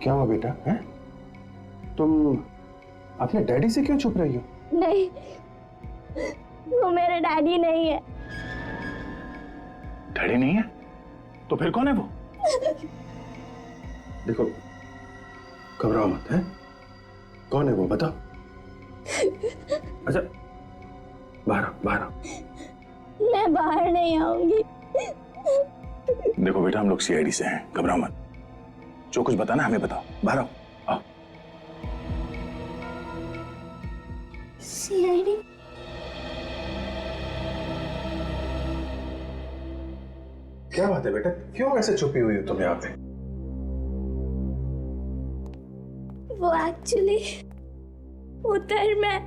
क्या हुआ बेटा? हैं? तुम अपने डैडी से क्यों छुप रही हो? नहीं, वो मेरे डैडी नहीं है। डैडी नहीं है? तो फिर कौन है वो? देखो, घबराओ मत, है? कौन है वो, बताओ। अच्छा, बाहर आओ, बाहर आओ। मैं बाहर नहीं आऊंगी। देखो बेटा, हम लोग सीआईडी से हैं, घबराओ मत। जो कुछ बताना हमें बताओ, बाहर आओ। आओ। सीआईडी? क्या बात है बेटा, क्यों ऐसे छुपी हुई हो तुम यहाँ पे? वो एक्चुअली उधर मैं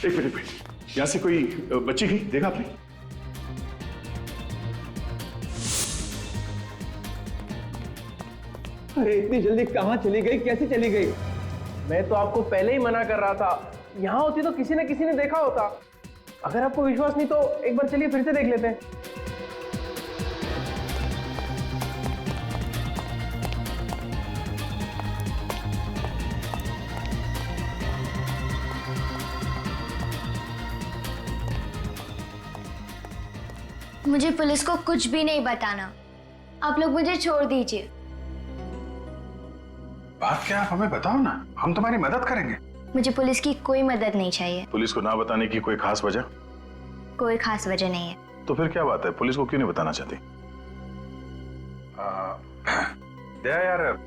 एक मिनट, यहाँ से कोई बच्ची गई, देखा आपने? अरे इतनी जल्दी कहाँ चली गई, कैसे चली गई? मैं तो आपको पहले ही मना कर रहा था, यहाँ होती तो किसी न किसी ने देखा होता। अगर आपको विश्वास नहीं तो एक बार चलिए फिर से देख लेते हैं। मुझे पुलिस को कुछ भी नहीं बताना। आप लोग मुझे छोड़ दीजिए। बात क्या, आप हमें बताओ ना, हम तुम्हारी मदद करेंगे। मुझे पुलिस की कोई मदद नहीं चाहिए। पुलिस को ना बताने की कोई खास वजह? कोई खास वजह नहीं है। तो फिर क्या बात है, पुलिस को क्यों नहीं बताना चाहती? दया यार,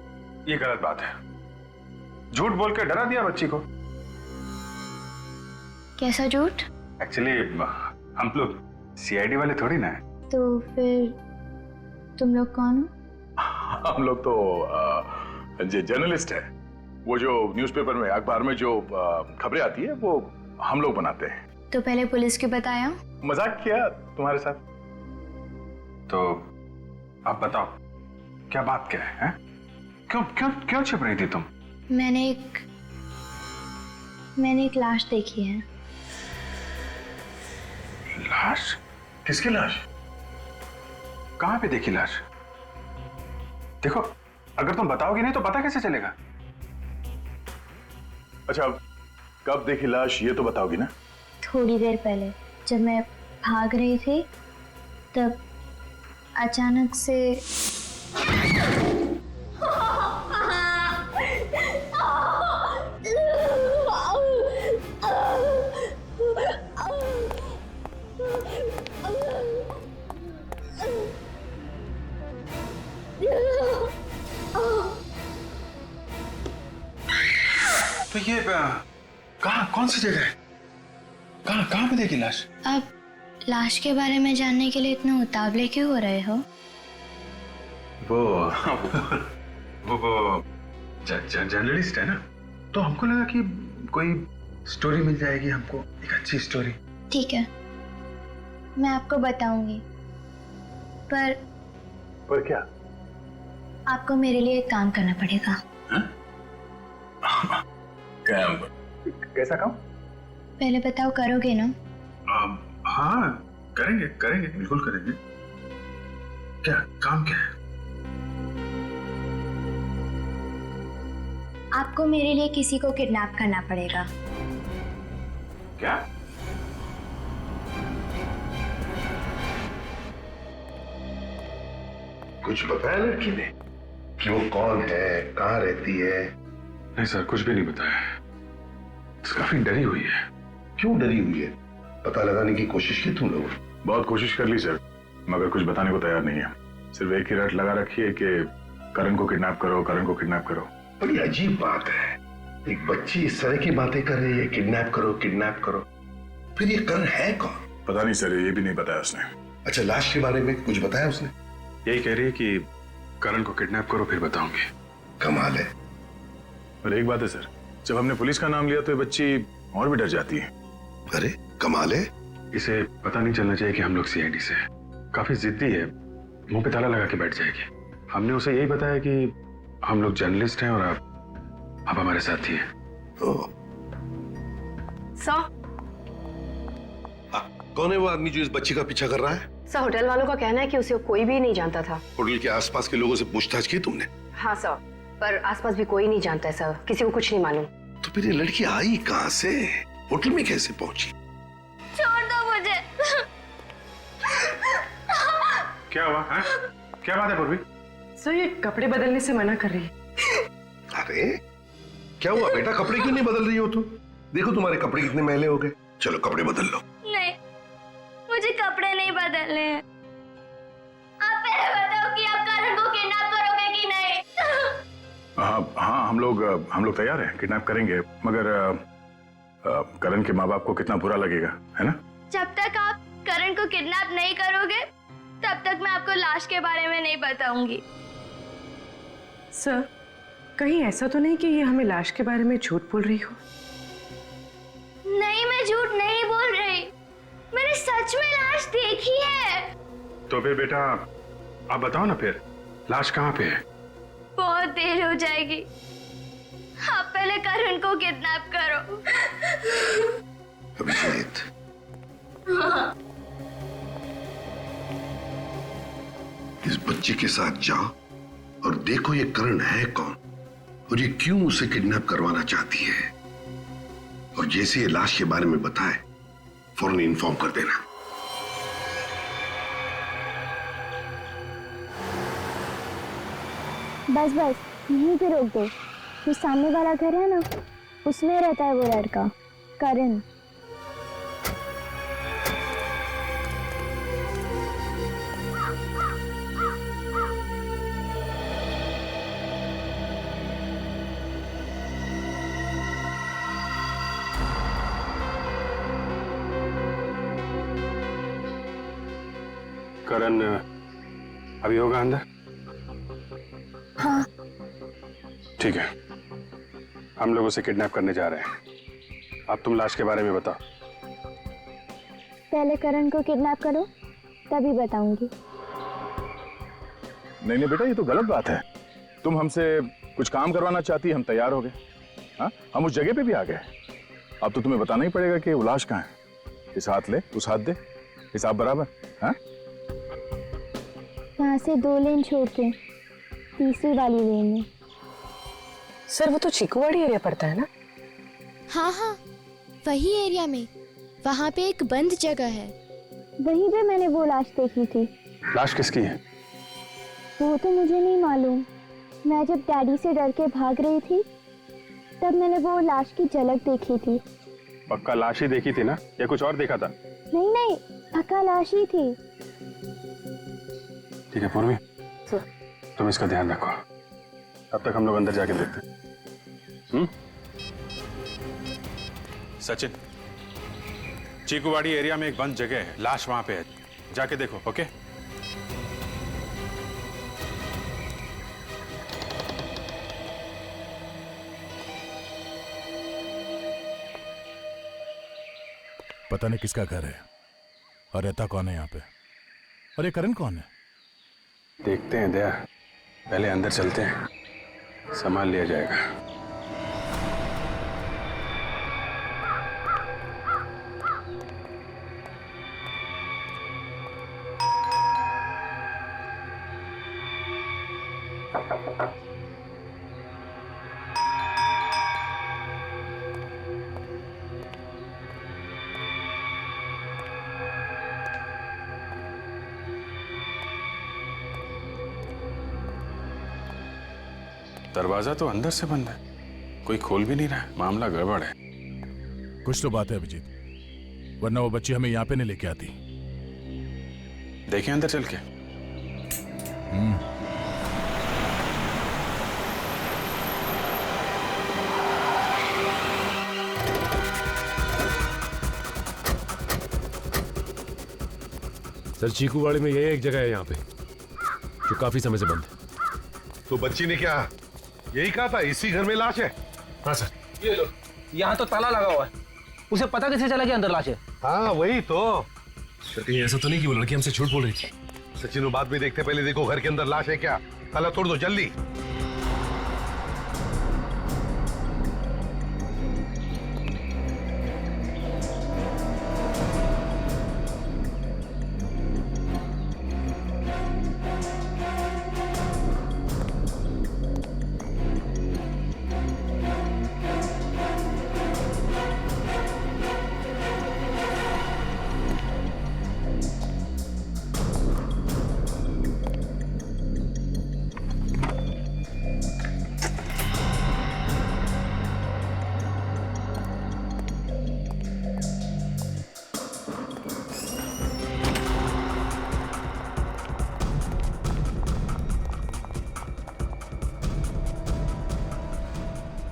ये गलत बात है। झूठ बोल के डरा दिया बच्ची को। कैसा झूठ? एक्चुअली हम लोग सीआईडी वाले थोड़ी ना है। तो फिर तुम लोग कौन हो? हम लोग तो जर्नलिस्ट है। वो जो न्यूज़पेपर में, अखबार में जो खबरें आती है वो हम लोग बनाते हैं। तो पहले पुलिस क्यों बताया? मजाक किया तुम्हारे साथ। तो आप बताओ, क्या बात क्या है? क्यों क्यों क्यों छिप रही थी तुम? मैंने एक लाश देखी है। लाश? किसकी लाश? कहां पे देखी लाश? देखो, अगर तुम बताओगे नहीं तो पता कैसे चलेगा? अच्छा, कब देखी लाश ये तो बताओगी ना? थोड़ी देर पहले जब मैं भाग रही थी तब अचानक से तो ये कहां, कौन सी जगह है? कहां पे देखी लाश? आप लाश के बारे में जानने के लिए इतना उतावले क्यों हो रहे हो? वो जर्नलिस्ट है ना, तो हमको लगा कि कोई स्टोरी मिल जाएगी हमको, एक अच्छी स्टोरी। ठीक है, मैं आपको बताऊंगी, पर क्या? आपको मेरे लिए एक काम करना पड़ेगा। कैसा काम? पहले बताओ, करोगे ना? हाँ, करेंगे करेंगे, बिल्कुल करेंगे। क्या काम क्या है? आपको मेरे लिए किसी को किडनैप करना पड़ेगा। क्या? कुछ बताया लड़की ने कि वो कौन है, कहाँ रहती है? नहीं सर, कुछ भी नहीं बताया। काफी डरी हुई है। क्यों डरी हुई है? पता लगाने की कोशिश की तुम लोगों? बहुत कोशिश कर ली सर, मगर कुछ बताने को तैयार नहीं है। सिर्फ एक ही रट लगा रखी है कि करण को किडनैप करो, करण को किडनैप करो। बड़ी अजीब बात है, एक बच्ची इस तरह की बातें कर रही है, किडनैप करो किडनैप करो। फिर ये करण है कौन? पता नहीं सर, ये भी नहीं बताया उसने। अच्छा, लाश के बारे में कुछ बताया उसने? यही कह रही है कि करण को किडनैप करो फिर बताऊंगी। कमाल है। और एक बात है सर, जब हमने पुलिस का नाम लिया तो ये बच्ची और भी डर जाती है। अरे कमाल है। इसे पता नहीं चलना चाहिए कि हम लोग सीआईडी से हैं। काफी जिद्दी है, मुंह पे ताला लगा के बैठ जाएगी। हमने उसे यही बताया कि हम लोग जर्नलिस्ट हैं और आप हमारे साथी हैं। सर, कौन है वो आदमी जो इस बच्ची का पीछा कर रहा है? सर होटल वालों का कहना है कि उसे कोई भी नहीं जानता था। होटल के आसपास के लोगों से पूछताछ की तुमने? हाँ सर, पर आसपास भी कोई नहीं जानता है सर, किसी को कुछ नहीं मालूम। तो फिर ये लड़की आई कहाँ से? होटल में कैसे पहुंची? छोड़ दो मुझे। क्या हुआ है? क्या बात है पूर्वी? सर ये कपड़े बदलने से मना कर रही है। अरे क्या हुआ बेटा, कपड़े क्यों नहीं बदल रही हो तुम? देखो तुम्हारे कपड़े कितने मैले हो गए। चलो कपड़े बदल लो। नहीं, मुझे कपड़े नहीं बदलने हैं। आप पहले बताओ कि आप करण को किडनैप करोगे कि नहीं? हाँ, हम लोग तैयार हैं, किडनैप करेंगे, मगर करण के माँ बाप को कितना बुरा लगेगा, है ना? जब तक आप करण को किडनैप नहीं करोगे तब तक मैं आपको लाश के बारे में नहीं बताऊंगी। सर, कहीं ऐसा तो नहीं कि ये हमें लाश के बारे में झूठ बोल रही हो? नहीं, मैं झूठ नहीं बोल रही, मैंने सच में लाश देखी है। तो फिर बेटा आप बताओ ना, फिर लाश कहाँ पे है? बहुत देर हो जाएगी, आप पहले करण को किडनैप करो। अभिजीत, इस बच्चे के साथ जाओ और देखो ये करण है कौन और ये क्यों उसे किडनैप करवाना चाहती है, और जैसे ये लाश के बारे में बताए फौरन इन्फॉर्म कर देना। बस बस यहीं पे रोक दो। जो सामने वाला घर है ना, उसमें रहता है वो लड़का करण। करण अभी होगा अंदर? हाँ। ठीक है, हम लोग उसे किडनैप करने जा रहे हैं। अब तुम लाश के बारे में बताओ। पहले करण को किडनैप करो, तभी बताऊंगी। नहीं बेटा, ये तो गलत बात है। तुम हमसे कुछ काम करवाना चाहती, हम तैयार हो गए। हाँ, हम उस जगह पे भी आ गए। अब तो तुम्हें बताना ही पड़ेगा कि वो लाश कहाँ है। इस हाथ ले, उस हाथ दे, हिसाब बराबर। हाँ, यहाँ से 2 लेन छोड़ के तीसरी वाली लेन में। सर वो तो चीकूवाड़ी एरिया पड़ता है ना? हाँ हाँ, वही एरिया में, वहाँ पे एक बंद जगह है। वहीं पे मैंने वो लाश देखी थी। लाश किसकी है? वो तो मुझे नहीं मालूम। मैं जब डैडी से डर के भाग रही थी तब मैंने वो लाश की झलक देखी थी। पक्का लाश ही देखी थी ना, या कुछ और देखा था? नहीं नहीं, पक्का लाश ही थी। ठीक है पूर्वी, तुम इसका ध्यान रखो, अब तक हम लोग अंदर जाके देखते हैं। सचिन, चीकूवाड़ी एरिया में एक बंद जगह है, लाश वहां पे है, जाके देखो। ओके? पता नहीं किसका घर है और रहता कौन है यहाँ पे। और ये करण कौन है? देखते हैं दया, पहले अंदर चलते हैं, संभाल लिया जाएगा। दरवाजा तो अंदर से बंद है, कोई खोल भी नहीं रहा है, मामला गड़बड़ है। कुछ तो बात है अभिजीत, वरना वो बच्ची हमें यहाँ पे नहीं लेके आती। देखें अंदर चल के। सर चीकूवाड़ी में यही एक जगह है यहाँ पे जो काफी समय से बंद है। तो बच्ची ने क्या यही कहा था, इसी घर में लाश है? हाँ सर। ये लो, यहाँ तो ताला लगा हुआ है, उसे पता कैसे चला कि अंदर लाश है? हाँ वही तो। सर कहीं ऐसा तो नहीं कि वो लड़की हमसे झूठ बोल रही थी? सचिन, बात भी देखते पहले देखो घर के अंदर लाश है क्या। ताला तोड़ दो जल्दी।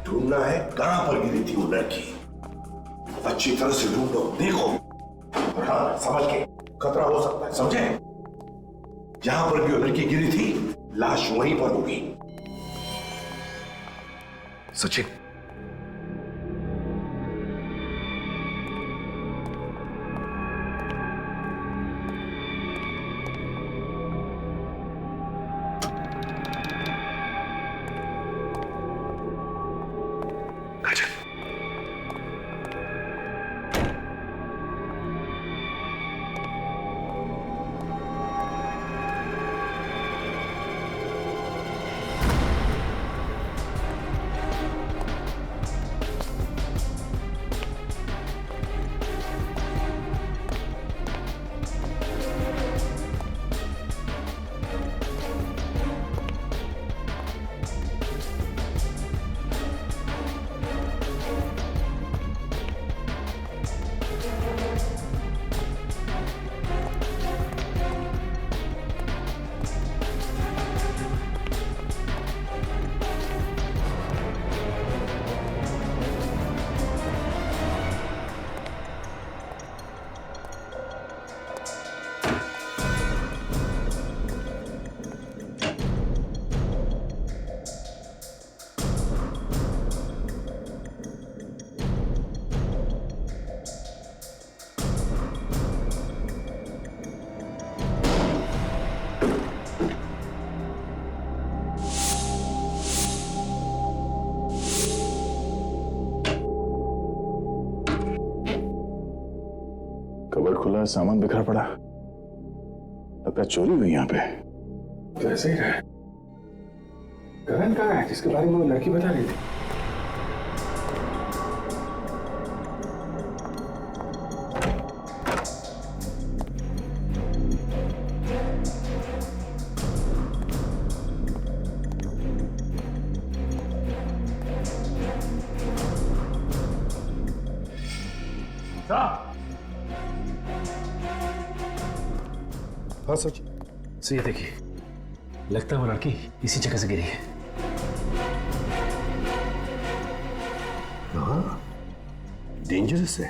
ढूंढना है कहां पर गिरी थी वो लड़की। अच्छी तरह से ढूंढो, देखो। और हाँ, संभल के, खतरा हो सकता है, समझे। जहां पर भी वो लड़की गिरी थी, लाश वहीं पर होगी। सचिन, कबर्ड खुला, सामान बिखरा पड़ा, लगता है चोरी हुई यहाँ पे। तो ऐसे ही रहा। करण कहाँ है जिसके बारे में वो लड़की बता रही थी? हाँ सच से, ये देखिए, लगता है वो लड़की इसी जगह से गिरी है। हाँ, डेंजरस है।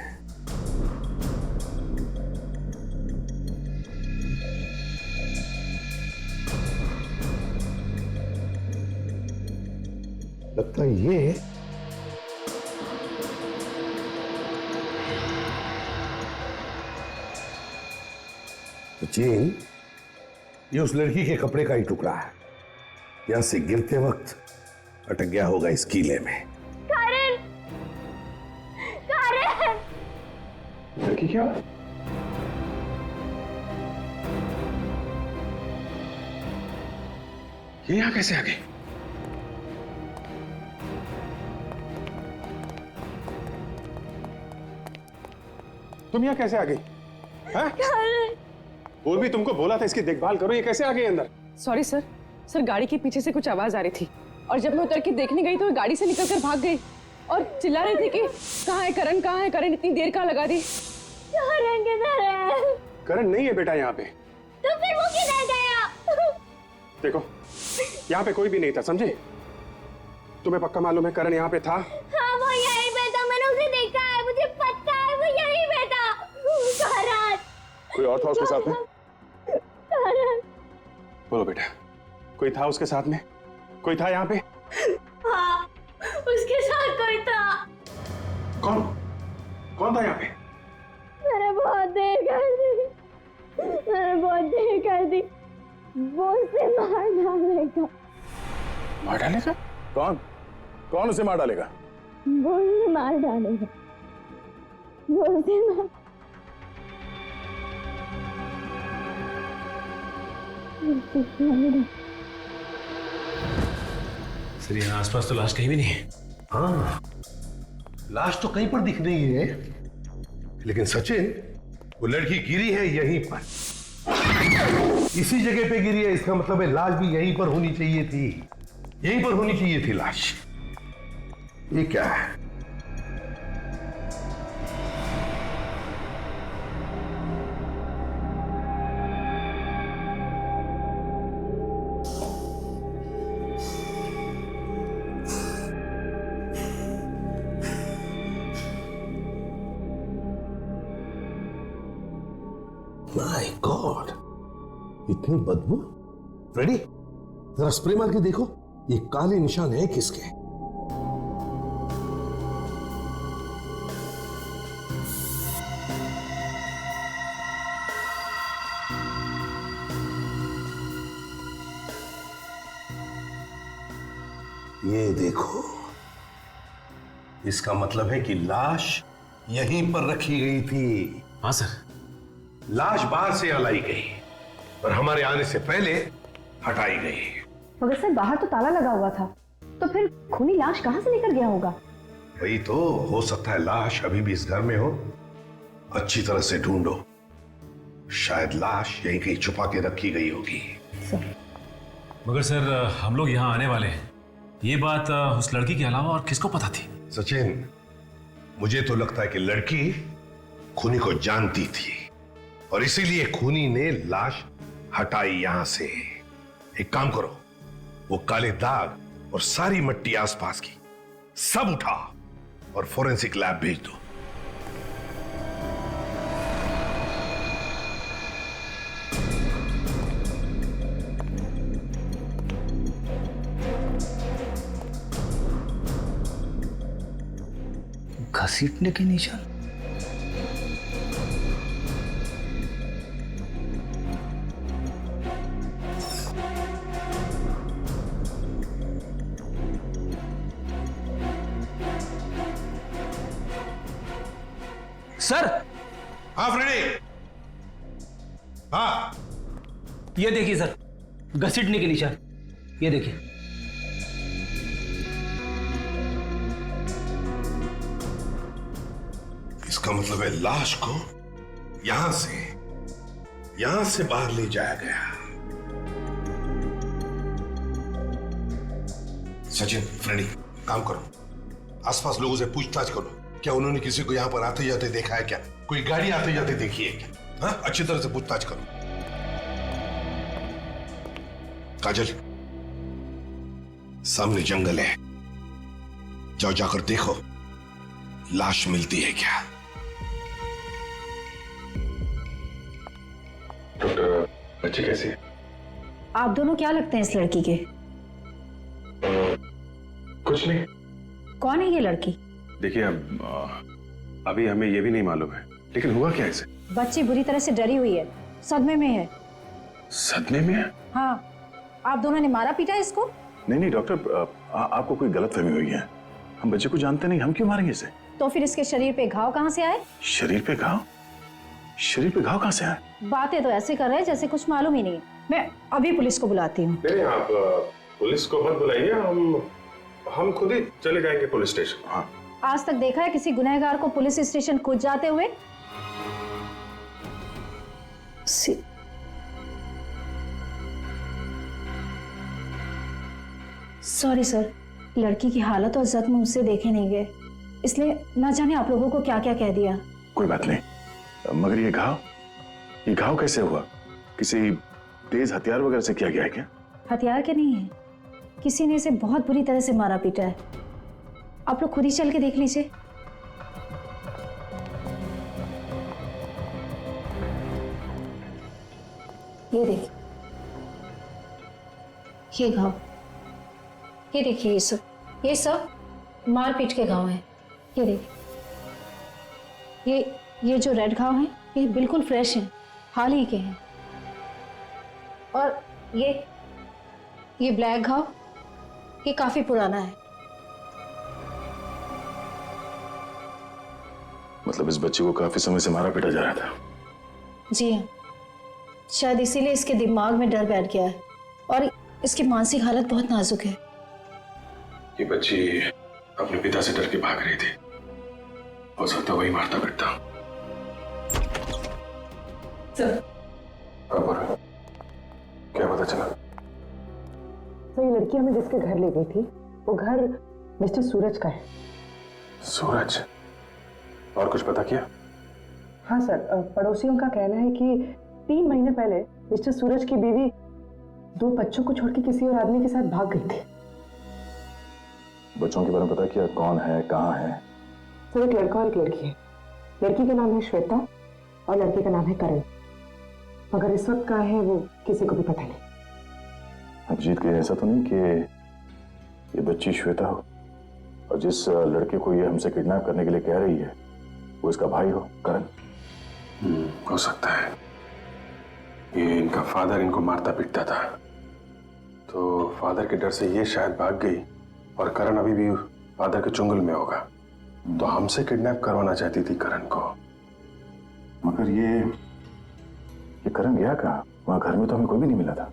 लगता है ये चेन, ये उस लड़की के कपड़े का ही टुकड़ा है। यहां से गिरते वक्त अटक गया होगा इस कीले में। करण! करण! लड़की क्या? ये यहां कैसे आ गई? तुम यहां कैसे आ गई? वो भी तुमको बोला था इसकी देखभाल करो, ये कैसे आ गई अंदर? सॉरी सर, गाड़ी के पीछे से कुछ आवाज आ रही थी और जब मैं उतर के देखने गई तो गाड़ी से निकलकर भाग गई और चिल्ला रही थी कि कहाँ है करण, कहाँ है करण, इतनी देर कहाँ लगा दी। करण किधर है? करण नहीं है बेटा यहाँ पे। तो फिर वो किधर गया? देखो, यहाँ पे कोई भी नहीं था, समझे? तुम्हें पक्का मालूम है करण यहाँ पे था? हाँ, वो यहीं पे था, मैंने उसे देखा है, मुझे पता है वो यहीं पे था। करण! कोई और था उसके साथ में? करण! बोलो बेटा, कोई था उसके साथ में? कोई था यहाँ पे? हाँ, उसके साथ कोई था। कौन? कौन था यहाँ पे? मैंने बहुत देर कर दी। वो उसे मार डालेगा। मार डालेगा? कौन? कौन उसे मार डालेगा? वो उसे मार डालेगा। वो उसे मार सर यहाँ आसपास तो लाश कहीं भी नहीं है। हाँ, लाश तो कहीं पर दिख नहीं है, लेकिन सचिन, वो लड़की गिरी है यहीं पर, इसी जगह पे गिरी है। इसका मतलब है लाश भी यहीं पर होनी चाहिए थी, यहीं पर होनी चाहिए थी लाश। ये क्या है? माय गॉड, इतनी बदबू। रेडी, जरा स्प्रे मार के देखो, ये काले निशान है किसके? ये देखो, इसका मतलब है कि लाश यहीं पर रखी गई थी। हाँ सर। लाश बाहर से लाई गई और हमारे आने से पहले हटाई गई। मगर सर बाहर तो ताला लगा हुआ था, तो फिर खूनी लाश कहां से लेकर गया होगा? वही तो, हो सकता है लाश अभी भी इस घर में हो। अच्छी तरह से ढूंढो, शायद लाश यहीं कहीं छुपा के रखी गई होगी। मगर सर हम लोग यहाँ आने वाले हैं, ये बात उस लड़की के अलावा और किसको पता थी? सचिन, मुझे तो लगता है कि लड़की खूनी को जानती थी और इसीलिए खूनी ने लाश हटाई यहां से। एक काम करो, वो काले दाग और सारी मट्टी आसपास की सब उठा और फोरेंसिक लैब भेज दो। घसीटने के निशान? सर। हाँ फ्रेडी। हाँ, ये देखिए सर, घसीटने के निशान, ये देखिए। इसका मतलब है लाश को यहां से बाहर ले जाया गया। सचिन, फ्रेडी, काम करो, आसपास लोगों से पूछताछ करो, क्या उन्होंने किसी को यहां पर आते जाते देखा है? क्या कोई गाड़ी आते जाते देखी है क्या? हाँ, अच्छी तरह से पूछताछ करो। काजल, सामने जंगल है, जाओ, जाकर देखो लाश मिलती है क्या। डॉक्टर, बच्ची कैसी है? आप दोनों क्या लगते हैं इस लड़की के? कुछ नहीं। कौन है ये लड़की? देखिए, अभी हमें ये भी नहीं मालूम है, लेकिन हुआ क्या इसे? बच्ची बुरी तरह से डरी हुई है, सदमे में है। सदमे में है? हाँ, आप दोनों ने मारा पीटा इसको? नहीं डॉक्टर, आपको कोई गलतफहमी हुई है। हम बच्चे को जानते नहीं, हम क्यों मारेंगे इसे? तो फिर इसके शरीर पे घाव कहाँ से आए? शरीर पे घाव? शरीर पे घाव कहाँ से आए? बातें तो ऐसे कर रहे हैं जैसे कुछ मालूम ही नहीं। मैं अभी पुलिस को बुलाती हूँ। नहीं, आप पुलिस को मत बुलाइए, हम खुद ही चले जाएंगे पुलिस स्टेशन। हाँ। आज तक देखा है किसी गुनहगार को पुलिस स्टेशन खुद जाते हुए? सॉरी सर, लड़की की हालत और जख्म मुझसे देखे नहीं गए, इसलिए ना जाने आप लोगों को क्या क्या कह दिया। कोई बात नहीं, मगर ये घाव कैसे हुआ? किसी तेज हथियार वगैरह से किया गया है क्या? हथियार के नहीं है, किसी ने इसे बहुत बुरी तरह से मारा पीटा है। आप लोग खुद ही चल के देख लीजिए। ये देखिए, ये घाव, ये देखिए, ये सब मारपीट के घाव हैं। ये देखिए, ये जो रेड घाव हैं, ये बिल्कुल फ्रेश हैं, हाल ही के हैं। और ये ब्लैक घाव ये काफी पुराना है। मतलब इस बच्चे को काफी समय से मारा पीटा जा रहा था। जी हाँ, शायद इसीलिए इसके दिमाग में डर बैठ गया है और इसकी मानसिक हालत बहुत नाजुक है। ये बच्ची अपने पिता से डर के भाग रही थी, हो सकता वही मारता पीटता। सर क्या पता चला? तो ये लड़की हमें जिसके घर ले गई थी वो घर मिस्टर सूरज का है। सूरज? और कुछ पता किया? हाँ सर, पड़ोसियों का कहना है कि 3 महीने पहले मिस्टर सूरज की बीवी 2 बच्चों को छोड़ के किसी और आदमी के साथ भाग गई थी। बच्चों के बारे में पता किया? कौन है, कहाँ है? सर एक लड़का और एक लड़की है। लड़की का नाम है श्वेता और लड़के का नाम है करण। मगर इस वक्त कहाँ है वो किसी को भी पता नहीं। अभिजीत, के ऐसा तो नहीं कि ये बच्ची श्वेता हो और जिस लड़के को ये हमसे किडनैप करने के लिए कह रही है वो इसका भाई हो, करण? हो सकता है। ये इनका फादर इनको मारता पीटता था, तो फादर के डर से ये शायद भाग गई और करण अभी भी फादर के चुंगल में होगा, तो हमसे किडनैप करवाना चाहती थी करण को। मगर ये करण गया कहाँ? वहां घर में तो हमें कोई भी नहीं मिला था।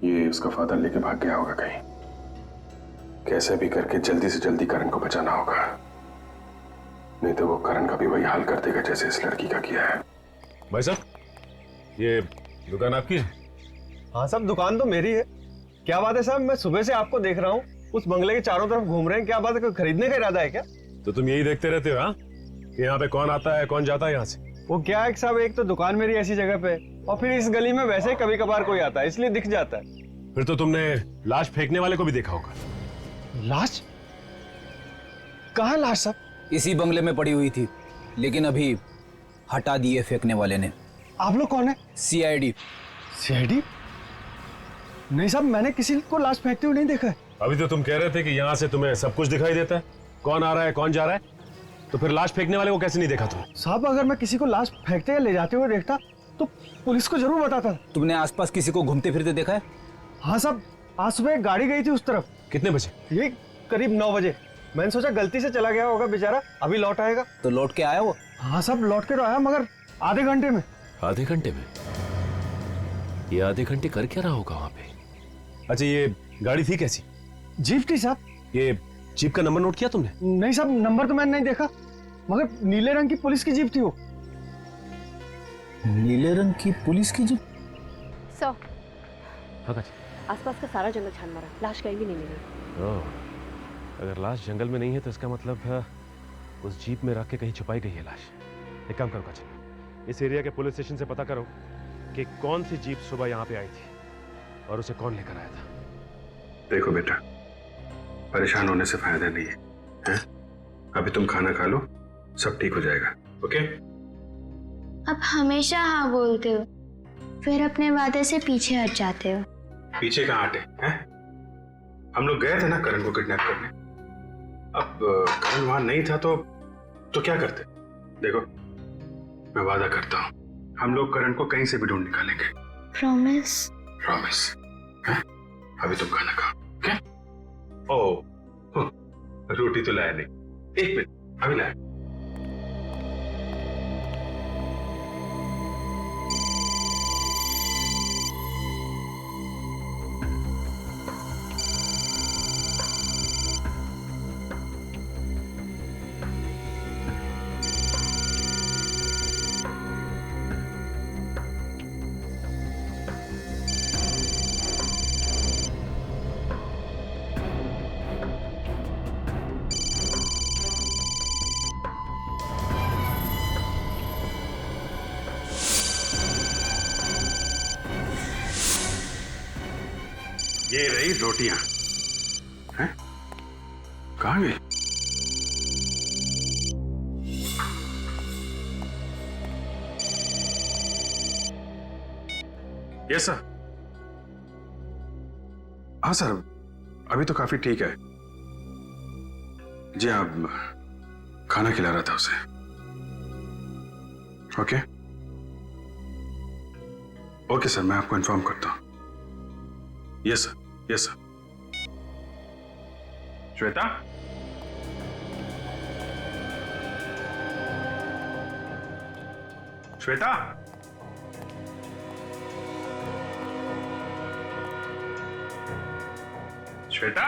ये उसका फादर लेके भाग गया होगा कहीं। कैसे भी करके जल्दी से जल्दी करण को बचाना होगा, नहीं तो वो करण का भी वही हाल कर देगा जैसे इस लड़की का किया है। भाई साहब, ये दुकान आपकी है? हाँ साहब, दुकान तो मेरी है। क्या बात है साहब, मैं सुबह से आपको देख रहा हूँ, उस बंगले के चारों तरफ घूम रहे हैं। क्या बात है, कोई खरीदने का इरादा है क्या? तो तुम यही देखते रहते हो हाँ, कि यहाँ पे कौन आता है कौन जाता है यहाँ से? वो क्या है साहब, एक तो दुकान मेरी ऐसी जगह पे और फिर इस गली में वैसे ही कभी कभार कोई आता है, इसलिए दिख जाता है। फिर तो तुमने लाश फेंकने वाले को भी देखा होगा। लाश? कहाँ लाश साहब? इसी बंगले में पड़ी हुई थी, लेकिन अभी हटा दिए फेंकने वाले ने। आप लोग कौन है? सीआईडी। सीआईडी? नहीं साहब, मैंने किसी को लाश फेंकते हुए नहीं देखा है। अभी तो तुम कह रहे थे कि यहाँ से तुम्हें सब कुछ दिखाई देता है, कौन आ रहा है कौन जा रहा है, तो फिर लाश फेंकने वाले को कैसे नहीं देखा तुम? साहब, अगर मैं किसी को लाश फेंकते या ले जाते हुए देखता तो पुलिस को जरूर बताता। तुमने आसपास किसी को घूमते फिरते देखा है? हाँ साहब, आज सुबह एक गाड़ी गई थी उस तरफ। कितने बजे? ये करीब 9 बजे। मैंने सोचा गलती से चला गया होगा बेचारा, अभी लौट आएगा। तो लौट के आया वो? हाँ साहब, लौट के तो आया, मगर आधे घंटे में। आधे घंटे में? ये आधे घंटे कर क्या रहा होगा वहां पे? अच्छा, ये गाड़ी थी कैसी? जीप थी साहब। ये जीप का नंबर नोट किया तुमने? नहीं साहब, नंबर तो मैंने नहीं देखा, मगर नीले रंग की पुलिस की जीप थी वो। नीले रंग की पुलिस की जीप? सर, हाँ, आसपास का सारा जंगल छान मारा, लाश कहीं भी नहीं मिली। ओह, अगर लाश जंगल में नहीं है तो इसका मतलब उस जीप में रख के कहीं छुपाई गई है लाश। एक काम करो काजल, इस एरिया के पुलिस स्टेशन से पता करो कि कौन सी जीप सुबह यहाँ पे आई थी और उसे कौन लेकर आया था। देखो बेटा, परेशान होने से फायदा नहीं है, हैं? अभी तुम खाना खा लो, सब ठीक हो जाएगा। ओके? आप हमेशा हाँ बोलते हो, फिर अपने वादे से पीछे हट जाते हो। पीछे कहाँ हटे हैं? हम लोग गए थे ना करण को किडनैप करने। अब करण वहां नहीं था तो क्या करते? देखो, मैं वादा करता हूँ, हम लोग करण को कहीं से भी ढूंढ निकालेंगे। प्रॉमिस? प्रॉमिस। हैं? अभी तुम खाना खाओ। ओके? ओह, रोटी तो लाया नहीं। एक मिनट, अभी लाया। ये रही रोटियां। हैं? कहाँ गई? Yes sir. हाँ सर, अभी तो काफी ठीक है जी। आप खाना खिला रहा था उसे। ओके ओके सर, मैं आपको इन्फॉर्म करता हूँ। Yes sir, yes sir. Shweta, Shweta, Shweta,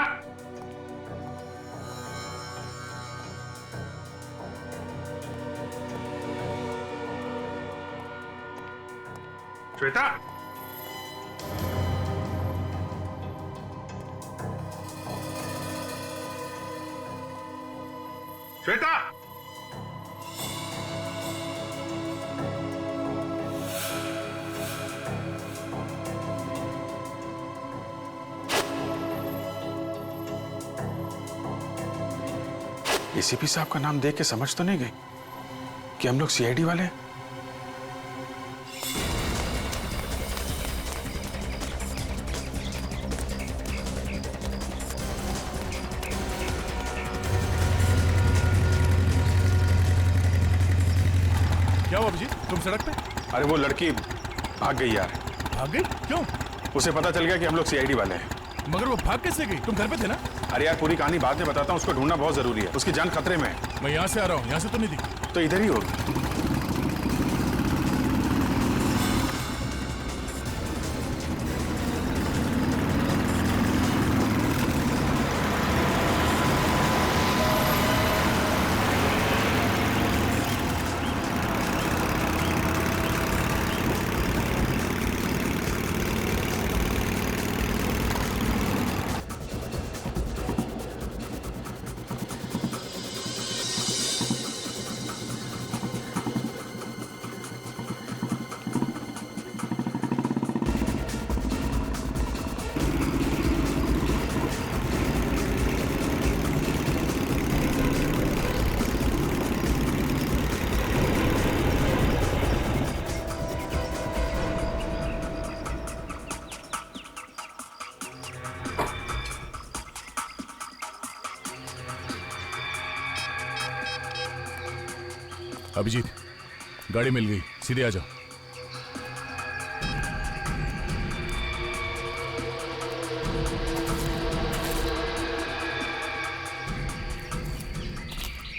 Shweta, Shweta, ACP साहब का नाम देख के समझ तो नहीं गई कि हम लोग सीआईडी वाले हैं? क्या हुआ अभिजीत, तुम सड़क पे? अरे वो लड़की भाग गई यार। भाग गई? क्यों? उसे पता चल गया कि हम लोग सीआईडी वाले हैं। मगर वो भाग कैसे गई? तुम घर पे थे ना? अरे यार पूरी कहानी बाद में बताता हूँ, उसको ढूंढना बहुत जरूरी है, उसकी जान खतरे में है। मैं यहाँ से आ रहा हूँ, यहाँ से तो नहीं दिखी। तो इधर ही होगी। अभिजीत, गाड़ी मिल गई, सीधे आ जाओ।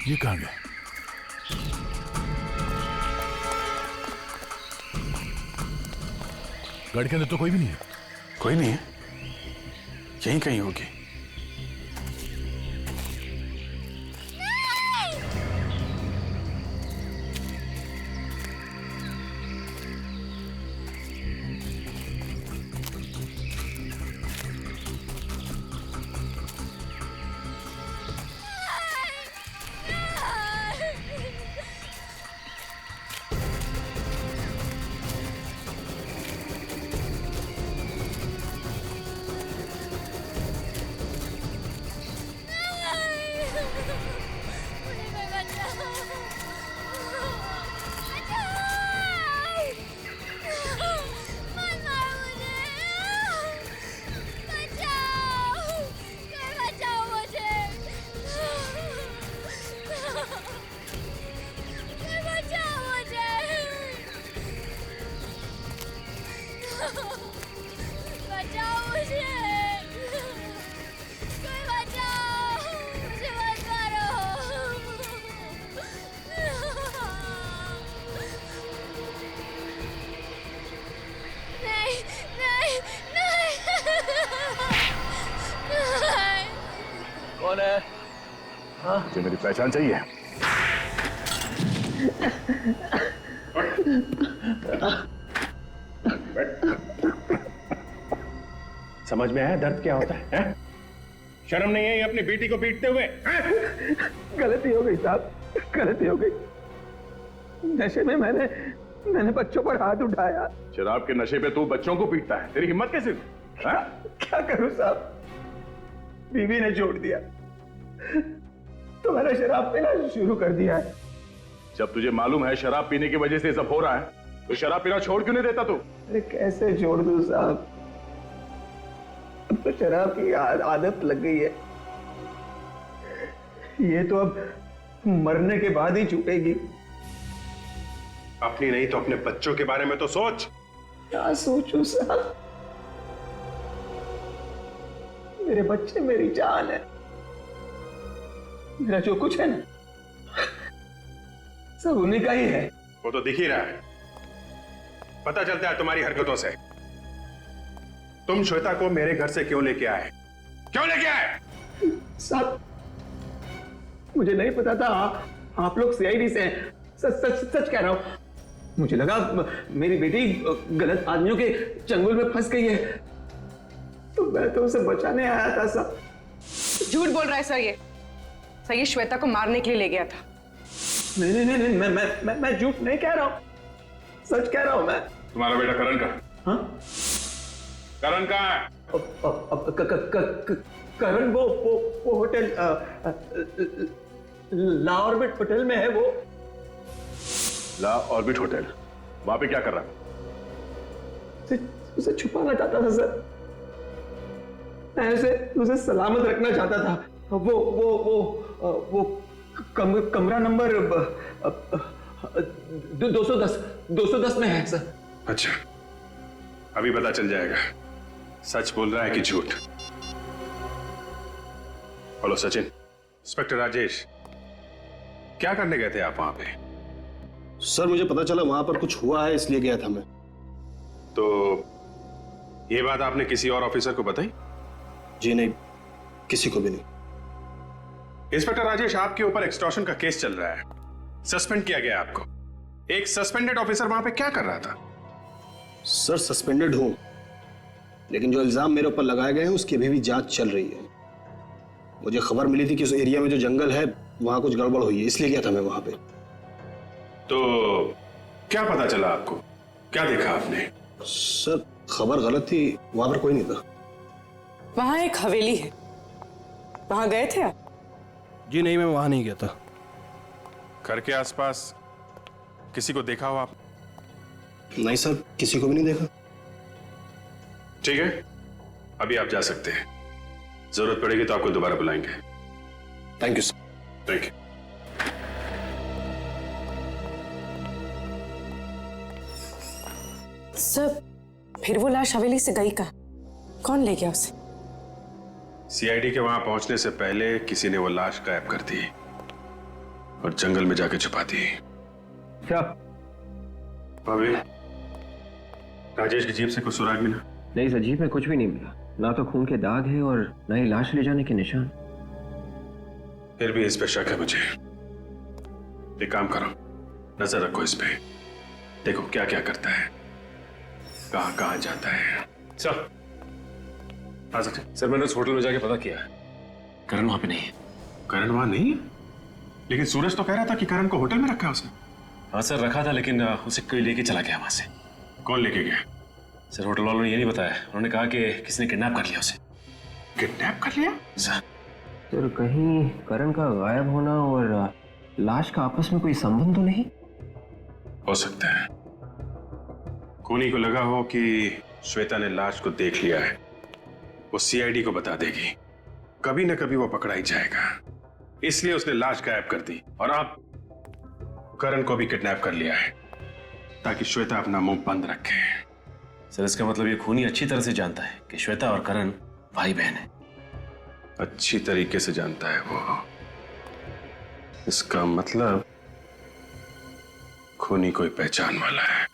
ये कहाँ गए? गाड़ी के अंदर तो कोई भी नहीं है। कोई नहीं है, यहीं कहीं होगी। कौन है? हाँ? मुझे मेरी पहचान चाहिए। समझ में आया दर्द क्या होता है? शर्म नहीं है ये अपनी बेटी को पीटते हुए? गलती हो गई साहब, गलती हो गई। नशे में मैंने बच्चों पर हाथ उठाया। शराब के नशे पे तू बच्चों को पीटता है, तेरी हिम्मत कैसे हुई? क्या करूं साहब, बीवी ने छोड़ दिया तो मैंने शराब पीना शुरू कर दिया है। जब तुझे मालूम है शराब पीने की वजह से सब हो रहा है, तो शराब पीना छोड़ क्यों नहीं देता तू? अरे कैसे छोड़ दूं साहब, अब तो शराब की आदत लग गई है। ये तो अब मरने के बाद ही छूटेगी। अपनी नहीं तो अपने बच्चों के बारे में तो सोच। क्या सोचूं साहब? मेरे बच्चे मेरी जान है। मेरा जो कुछ है ना, सब उन्हीं का ही है। वो तो दिख ही रहा है, पता चलता है तुम्हारी हरकतों से। तुम श्वेता को मेरे घर से क्यों लेके आए? क्यों लेके आए? साहब, मुझे नहीं पता था आप लोग सीआईडी से हैं। सच सच सच कह रहा हूं। मुझे लगा मेरी बेटी गलत आदमियों के चंगुल में फंस गई है, तो मैं तो उसे बचाने आया था साहब। झूठ बोल रहा है सर ये। सर ये श्वेता को मारने के लिए ले गया था। नहीं नहीं नहीं नहीं, मैं झूठ नहीं कह रहा हूँ, सच कह रहा हूँ मैं। तुम्हारा बेटा करण कहाँ? हाँ? करण कहाँ है? करण वो होटल ला ऑर्बिट होटल में है। वो ला ऑर्बिट होटल, वहां पे क्या कर रहा है? उसे छुपाना चाहता था सर। मैं उसे सलामत रखना चाहता था। वो कमरा नंबर 210 में है सर। अच्छा, अभी पता चल जाएगा सच बोल रहा है कि झूठ। हेलो सचिन, इंस्पेक्टर राजेश, क्या करने गए थे आप वहां पे? सर मुझे पता चला वहां पर कुछ हुआ है, इसलिए गया था मैं। तो ये बात आपने किसी और ऑफिसर को बताई? जी नहीं, किसी को भी नहीं। इंस्पेक्टर राजेश, आपके ऊपर एक्सटॉर्शन का केस चल रहा है, सस्पेंड किया गया आपको। एक सस्पेंडेड ऑफिसर वहां पे क्या कर रहा था? सर सस्पेंडेड हूं, लेकिन जो इल्जाम मेरे ऊपर लगाए गए हैं उसकी अभी भी जांच चल रही है। मुझे खबर मिली थी कि उस एरिया में जो जंगल है वहां कुछ गड़बड़ हुई है, इसलिए गया था मैं वहां पे। तो क्या पता चला आपको? क्या देखा आपने? सर खबर गलत थी, वहां पर कोई नहीं था। वहां एक हवेली है, वहां गए थे आप? जी नहीं, मैं वहां नहीं गया था। घर के आसपास किसी को देखा हो आप? नहीं सर, किसी को भी नहीं देखा। ठीक है, अभी आप जा सकते हैं। जरूरत पड़ेगी तो आपको दोबारा बुलाएंगे। Thank you sir. Thank you. Sir फिर वो लाश हवेली से गई कहाँ? कौन ले गया उसे? सीआईडी के वहां पहुंचने से पहले किसी ने वो लाश गायब कर दी और जंगल में जाके छुपा दी। क्या भाभी, राजेश की जीप से कुछ सुराग मिला? नहीं सर, जीप में कुछ भी नहीं मिला। ना तो खून के दाग है और ना ही लाश ले जाने के निशान। फिर भी इस पे शक है मुझे। एक काम करो, नजर रखो इस पे, देखो क्या क्या करता है, कहां कहां जाता है। सर, हाँ सर, मैंने उस होटल में जाके पता किया है, करण वहां पे नहीं है। करण वहां नहीं है? लेकिन सूरज तो कह रहा था कि करण को होटल में रखा है उसने। हाँ सर, रखा था, लेकिन उसे कोई लेके चला गया वहां से। कौन लेके गया? सर होटल वालों ने ये नहीं बताया, उन्होंने कहा कि किसी ने किडनैप कर लिया उसे। किडनैप कर लिया? सर कहीं करण का गायब होना और लाश का आपस में कोई संबंध तो नहीं? हो सकता है खूनी को लगा हो कि श्वेता ने लाश को देख लिया है, वो सीआईडी को बता देगी, कभी ना कभी वो पकड़ा ही जाएगा, इसलिए उसने लाश गायब कर दी और अब करण को भी किडनैप कर लिया है ताकि श्वेता अपना मुंह बंद रखे। सर इसका मतलब ये खूनी अच्छी तरह से जानता है कि श्वेता और करण भाई बहन है। अच्छी तरीके से जानता है वो। इसका मतलब खूनी कोई पहचान वाला है।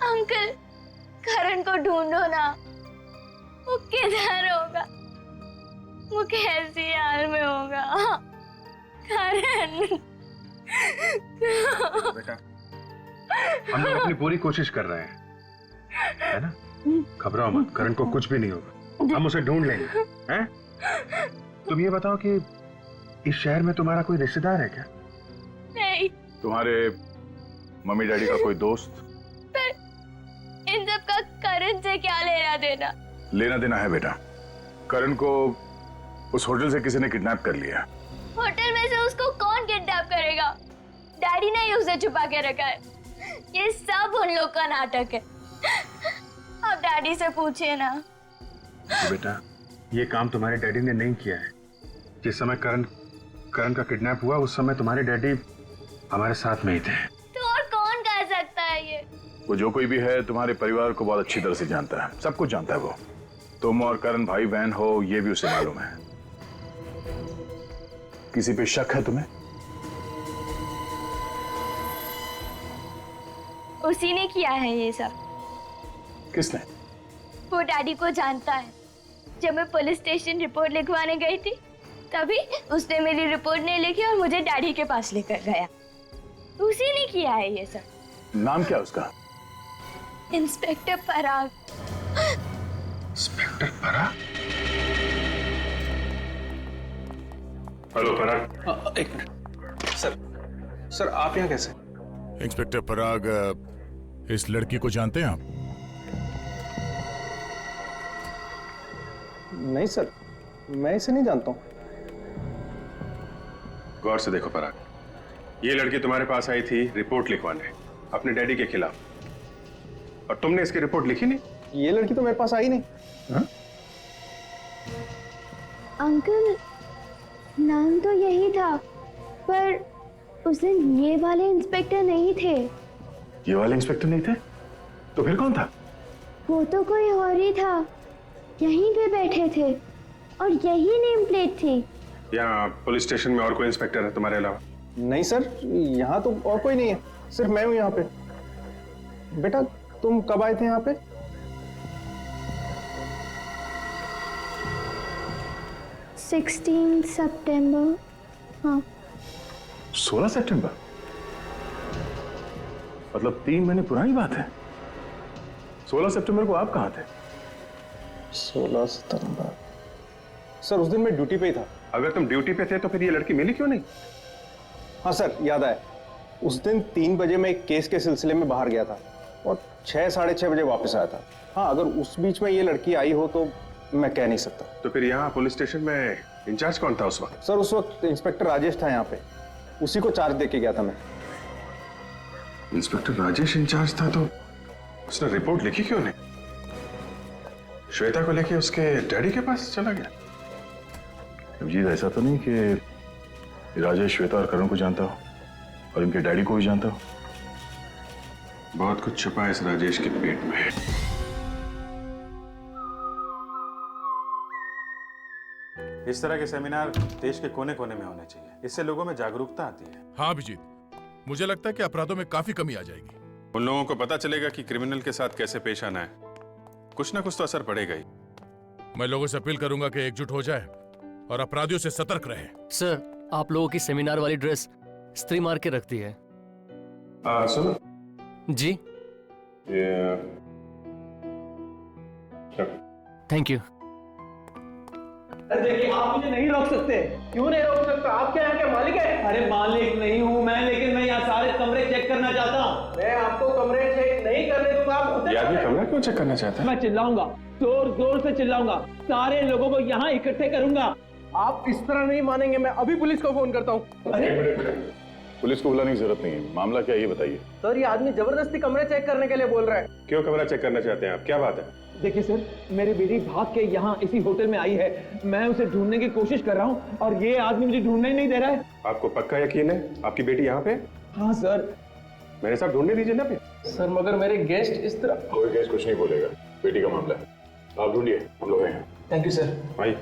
अंकल, करण को ढूंढो ना, वो किधर होगा, वो कैसी हाल में होगा। करण बेटा, हम लोग अपनी पूरी कोशिश कर रहे हैं, है ना? घबराओ मत, करण को कुछ भी नहीं होगा, हम उसे ढूंढ लेंगे, हैं? तुम ये बताओ कि इस शहर में तुम्हारा कोई रिश्तेदार है क्या? नहीं। तुम्हारे मम्मी डैडी का कोई दोस्त? पर इन सब का करण से क्या लेना देना? लेना देना है बेटा, करण को उस होटल से किसी ने किडनैप कर लिया। होटल में से उसको कौन किडनैप करेगा? डैडी ने ही उसे छुपा के रखा है। ये सब उन लोग का नाटक है। आप डैडी से पूछिए ना। बेटा, ये काम तुम्हारे डैडी ने नहीं किया है। जिस समय करण का किडनैप हुआ उस समय तुम्हारे डैडी हमारे साथ में ही थे। तो और कौन कर सकता वो जो कोई भी है तुम्हारे परिवार को बहुत अच्छी तरह से जानता है, सब कुछ जानता है वो। तुम और करण भाई बहन हो ये भी उसे मालूम है। किसी पे शक है तुम्हें? उसी ने किया है ये सब। किसने? वो डैडी को जानता है। जब मैं पुलिस स्टेशन रिपोर्ट लिखवाने गई थी तभी उसने मेरी रिपोर्ट नहीं लिखी और मुझे डैडी के पास लेकर गया। उसी ने किया है ये सब। नाम क्या उसका? इंस्पेक्टर पराग। इंस्पेक्टर पराग? हेलो पराग। एक मिनट सर आप यहाँ कैसे? इंस्पेक्टर पराग, इस लड़की को जानते हैं आप? नहीं सर, मैं इसे नहीं जानता हूँ। गौर से देखो पराग, ये लड़की तुम्हारे पास आई थी रिपोर्ट लिखवाने अपने डैडी के खिलाफ, और तुमने इसकी रिपोर्ट लिखी नहीं। ये लड़की तो मेरे पास आई नहीं। अंकल, नाम तो यही था, पर उस दिन ये वाले इंस्पेक्टर नहीं थे। ये वाले इंस्पेक्टर नहीं थे? तो फिर कौन था? वो तो कोई और ही था। यहीं पे बैठे थे और यही नेम प्लेट थी। यहाँ पुलिस स्टेशन में और कोई इंस्पेक्टर है तुम्हारे अलावा? नहीं सर, यहाँ तो और कोई नहीं है, सिर्फ मैं हूँ यहाँ पे। बेटा तुम कब आए थे यहाँ पे? 16 सितंबर। हाँ 16 सितंबर? मतलब 3 महीने पुरानी बात है। 16 सितंबर को आप कहाँ थे? 16 सितंबर सर, उस दिन मैं ड्यूटी पे ही था। अगर तुम ड्यूटी पे थे तो फिर ये लड़की मिली क्यों नहीं? हाँ सर, याद आया। उस दिन 3 बजे मैं एक केस के सिलसिले में बाहर गया था और 6 साढ़े 6 बजे वापस आया था। हाँ, अगर उस बीच में ये लड़की आई हो तो मैं कह नहीं सकता। तो फिर यहाँ पुलिस स्टेशन में इंचार्ज कौन था उस वक्त? सर उस वक्त इंस्पेक्टर राजेश था यहाँ पे, उसी को चार्ज दे के गया था मैं। इंस्पेक्टर राजेश इंचार्ज था तो उसने रिपोर्ट लिखी क्यों नहीं? श्वेता को लेके उसके डैडी के पास चला गया। अभिजीत, ऐसा तो नहीं कि राजेश श्वेता और करण को जानता हो और इनके डैडी को भी जानता हो? बहुत कुछ छुपा है इस राजेश के पेट में। इस तरह के सेमिनार देश के कोने कोने में होने चाहिए, इससे लोगों में जागरूकता आती है। हाँ अभिजीत, मुझे लगता है कि अपराधों में काफी कमी आ जाएगी। उन लोगों को पता चलेगा कि क्रिमिनल के साथ कैसे पेश आना है। कुछ ना कुछ तो असर पड़ेगा ही। मैं लोगों से अपील करूंगा कि एकजुट हो जाए और अपराधियों से सतर्क रहे। सर, आप लोगों की सेमिनार वाली ड्रेस स्त्री मार के रखती है। सुनो जी, थैंक यू। देखिए, आप मुझे नहीं रोक सकते। क्यों नहीं रोक सकता? आप क्या यहाँ के मालिक हैं? अरे मालिक नहीं हूँ मैं, लेकिन मैं यहाँ सारे कमरे चेक करना चाहता हूँ। मैं आपको कमरे चेक नहीं करने दूंगा। ये आदमी कमरा क्यों चेक करना चाहता है? मैं चिल्लाऊंगा, जोर जोर से चिल्लाऊंगा, सारे लोगों को यहाँ इकट्ठे करूंगा। आप इस तरह नहीं मानेंगे। मैं अभी पुलिस को फोन करता हूँ। पुलिस को बुलाने की जरूरत नहीं है। मामला क्या है ये बताइए। सर, ये आदमी जबरदस्ती कमरे चेक करने के लिए बोल रहा है। क्यों कमरा चेक करना चाहते हैं आप? क्या बात है? देखिए सर, मेरी बेटी भाग के यहाँ इसी होटल में आई है। मैं उसे ढूंढने की कोशिश कर रहा हूँ और ये आदमी मुझे ढूंढने ही नहीं दे रहा है। आपको पक्का यकीन है आपकी बेटी यहाँ पे? हाँ सर। मेरे साथ ढूंढने दीजिए ना फिर। सर मगर मेरे गेस्ट इस तरह। कोई गेस्ट कुछ नहीं बोलेगा, बेटी का मामला है। आप ढूंढिए, हम लोग हैं। Thank you sir. आइए।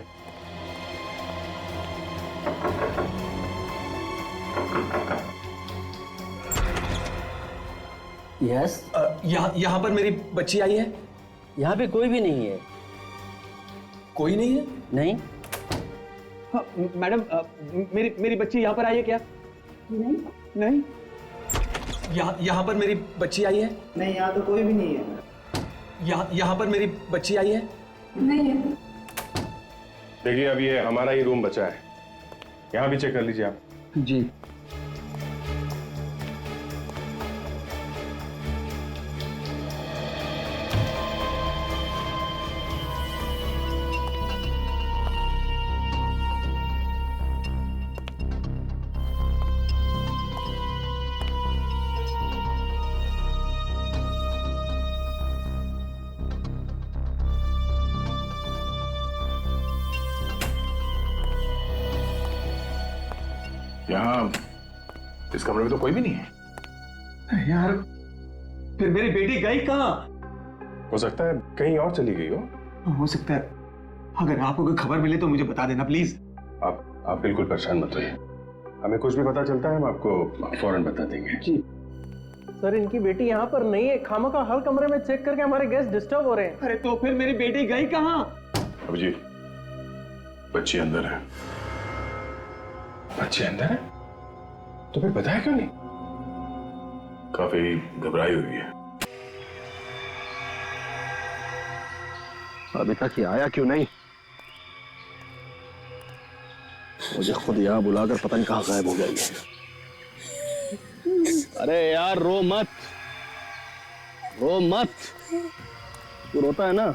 यस, यहाँ पर मेरी बच्ची आई है। यहाँ पे कोई भी नहीं है। कोई नहीं है? नहीं। हाँ, मैडम, मेरी बच्ची यहाँ पर आई है क्या? नहीं नहीं। यहाँ पर मेरी बच्ची आई है? नहीं, यहाँ तो कोई भी नहीं है। यहाँ पर मेरी बच्ची आई है? नहीं है। देखिए, अब ये हमारा ही रूम बचा है, यहाँ भी चेक कर लीजिए आप। जी। यहाँ इस कमरे में तो कोई भी नहीं है। यार, फिर मेरी बेटी गई कहाँ? हो सकता है कहीं और चली गई हो सकता है। अगर आपको कोई खबर मिले तो मुझे बता देना प्लीज। आप बिल्कुल परेशान मत होइए, हमें कुछ भी पता चलता है हम आपको फौरन बता देंगे। जी सर, इनकी बेटी यहाँ पर नहीं है। खामखा हर कमरे में चेक करके हमारे गेस्ट डिस्टर्ब हो रहे हैं। अरे तो फिर मेरी बेटी गई कहाँ? अब जी बच्ची अंदर है। बच्ची अंदर है तो फिर बताया क्यों नहीं? काफी घबराई हुई है। अभी तक ये आया क्यों नहीं? मुझे खुद यहाँ बुलाकर पता नहीं कहाँ गायब हो गया ये। अरे यार रो मत, रो मत। तू रोता है ना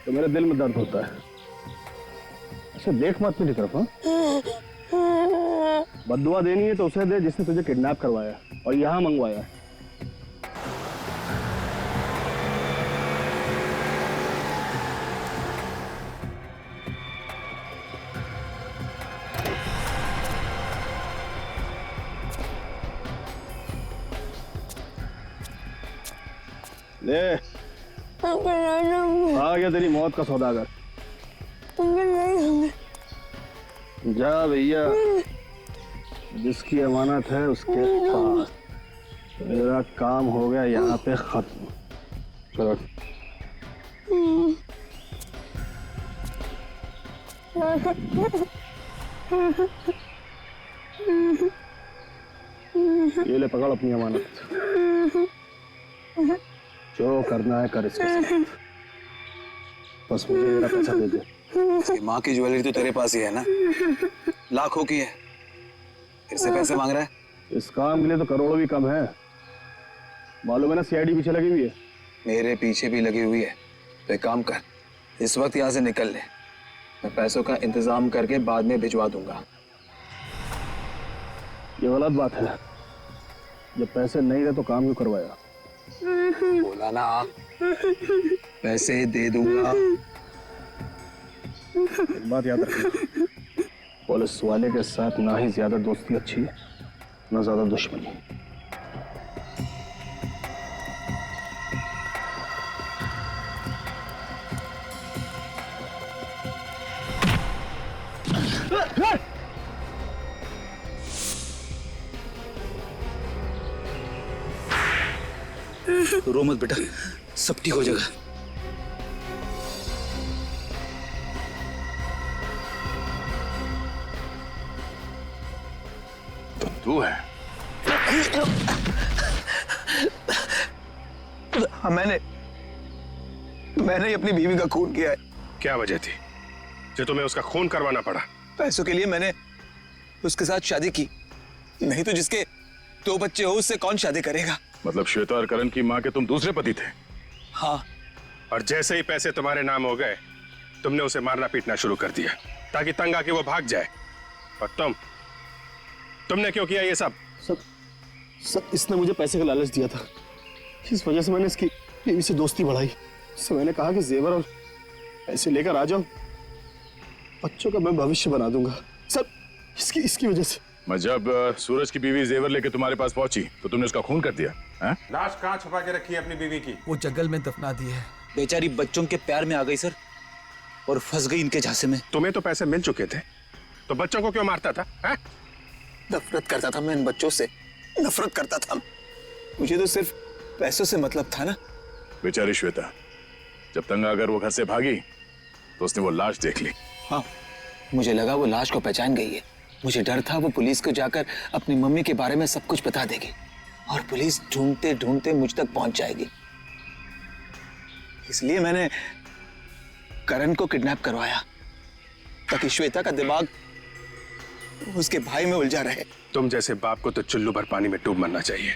तो मेरे दिल में दर्द होता है। अच्छा देख मत मेरी तरफ। हाँ, बद्दुआ देनी है तो उसे दे जिसने तुझे किडनैप करवाया और यहाँ मंगवाया। ले आ गया तेरी मौत का सौदागर। जा भैया, जिसकी अमानत है उसके पास। मेरा काम हो गया यहाँ पे खत्म। चलो ये ले पकड़ अपनी अमानत। जो करना है कर इसके साथ, बस मुझे मेरा पैसा दे दे। माँ की ज्वेलरी तो तेरे पास ही है ना, लाखों की है, फिर से पैसे मांग रहा है? इस काम के लिए तो करोड़ों भी कम है। मालूम है ना सीआईडी पीछे लगी हुई है। मेरे पीछे भी लगी हुई है। तो एक काम कर, इस वक्त यहाँ से निकल ले, मैं पैसों का इंतजाम करके बाद में भिजवा दूंगा। ये गलत बात है, जब पैसे नहीं रहे तो काम क्यों करवाया? बोला ना पैसे दे दूंगा। एक बात याद रखना, पुलिस वाले के साथ ना ही ज्यादा दोस्ती अच्छी है ना ज्यादा दुश्मनी। रो मत बेटा, सब ठीक हो जाएगा। तो तू है? हाँ, मैंने ही अपनी बीवी का खून किया है। क्या वजह थी जो तुम्हें उसका खून करवाना पड़ा? पैसों के लिए मैंने उसके साथ शादी की, नहीं तो जिसके 2 बच्चे हो उससे कौन शादी करेगा? मतलब श्वेता और करण की माँ के तुम दूसरे पति थे? हाँ। और जैसे ही पैसे तुम्हारे नाम हो गए तुमने उसे मारना पीटना शुरू कर दिया ताकि तंग आके वो भाग जाए। और तुमने क्यों किया ये सब? सब इसने मुझे पैसे का लालच दिया था, इस वजह से मैंने इसकी बीवी से दोस्ती बढ़ाई। इससे मैंने कहा कि जेवर और पैसे लेकर आ जाओ, बच्चों का मैं भविष्य बना दूंगा। सब इसकी वजह से। मैं जब सूरज की बीवी जेवर लेके तुम्हारे पास पहुंची तो तुमने उसका खून कर दिया? हैं? लाश कहाँ छुपा के रखी है अपनी बीवी की? वो जंगल में दफना दी है। बेचारी बच्चों के प्यार में आ गई सर, और फंस गई इनके झांसे में। तुम्हें तो पैसे मिल चुके थे तो बच्चों को क्यों मारता था? हैं? नफरत करता था मैं इन बच्चों से, नफरत करता था। मुझे तो सिर्फ पैसों से मतलब था ना। बेचारी श्वेता, जब तंग आकर वो घर से भागी तो उसने वो लाश देख ली। हाँ, मुझे लगा वो लाश को पहचान गई है। मुझे डर था वो पुलिस को जाकर अपनी मम्मी के बारे में सब कुछ बता देगी और पुलिस ढूंढते ढूंढते मुझ तक पहुंच जाएगी। इसलिए मैंने करण को किडनैप करवाया ताकि श्वेता का दिमाग उसके भाई में उलझा रहे। तुम जैसे बाप को तो चुल्लू भर पानी में डूब मरना चाहिए,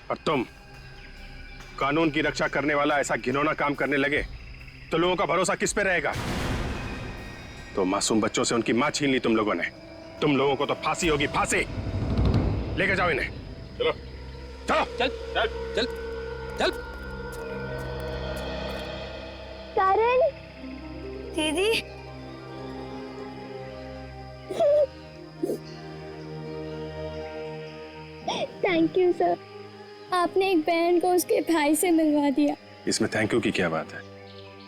और तुम कानून की रक्षा करने वाला ऐसा घिनौना काम करने लगे तो लोगों का भरोसा किस पे रहेगा? तो मासूम बच्चों से उनकी मां छीन ली तुम लोगों ने। तुम लोगों को तो फांसी होगी, फांसी। लेके जाओ इन्हें। चलो चलो चल चल चल चल। करण दीदी, थैंक यू सर। आपने एक बहन को उसके भाई से मिलवा दिया। इसमें थैंक यू की क्या बात है?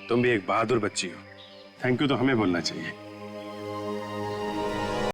तुम भी एक बहादुर बच्ची हो, थैंक यू तो हमें बोलना चाहिए।